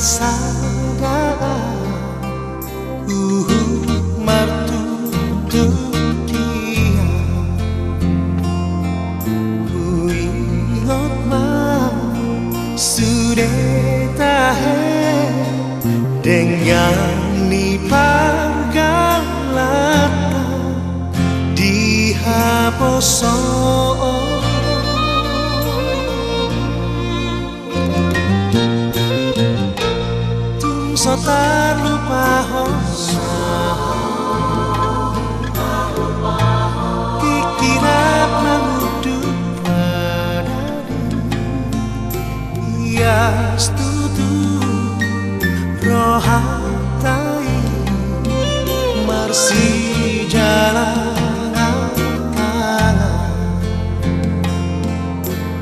sada martu dukia uingot ma sudetahe dengan nipargalata dihaposo tak lupa hosa pikiran menguduk padani ya setuju rohatai marsi jalan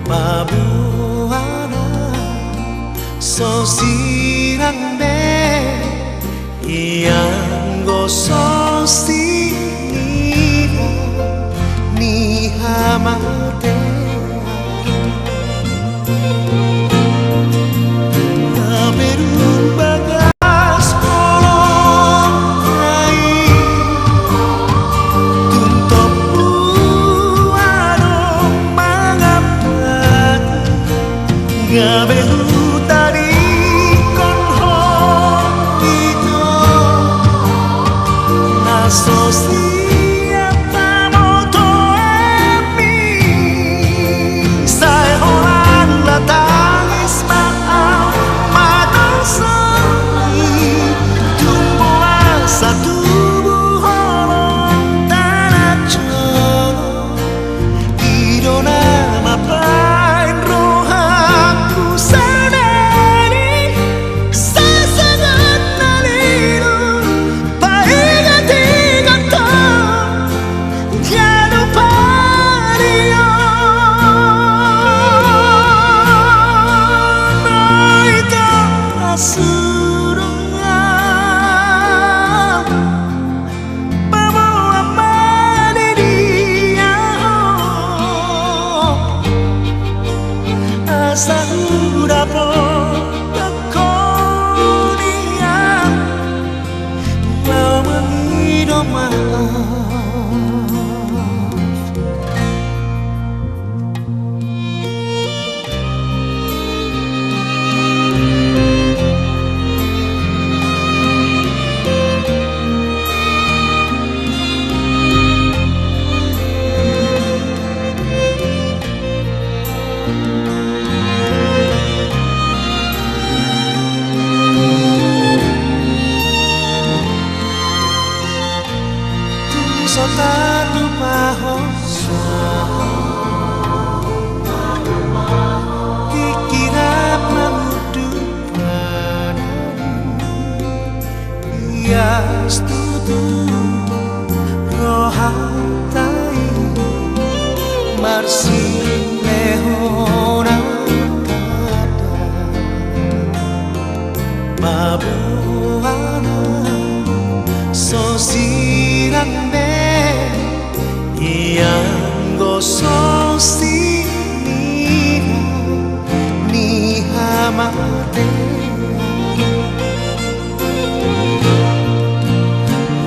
pabuana sosirang yang gosong sira ni hamate kaberun bagas polong rai tuntop buano mangapat gaberu tadi tak lupa hosa pikiran menguduk padani ya setuju rohatai marsi lehona kada babuana sosirang yang gosong sira ni hamate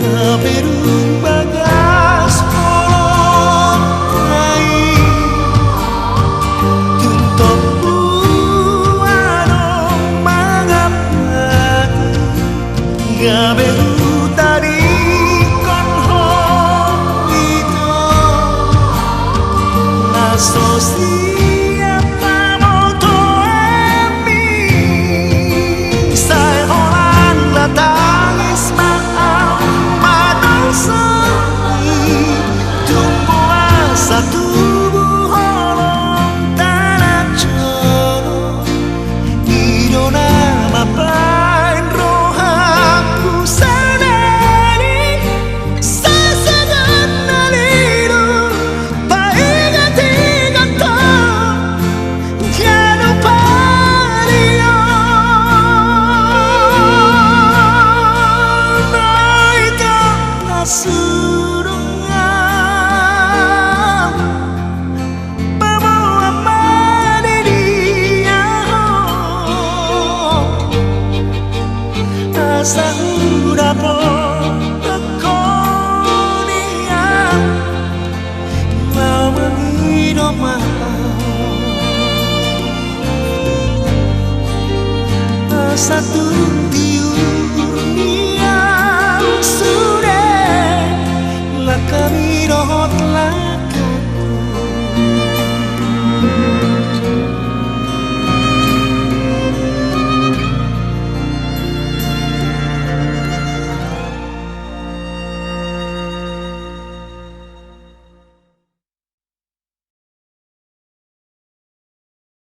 kaberun bagas polong rai tuntop buano mangapat gaberu tadi Sasagan na lilo, paingat-ingat no mapa satu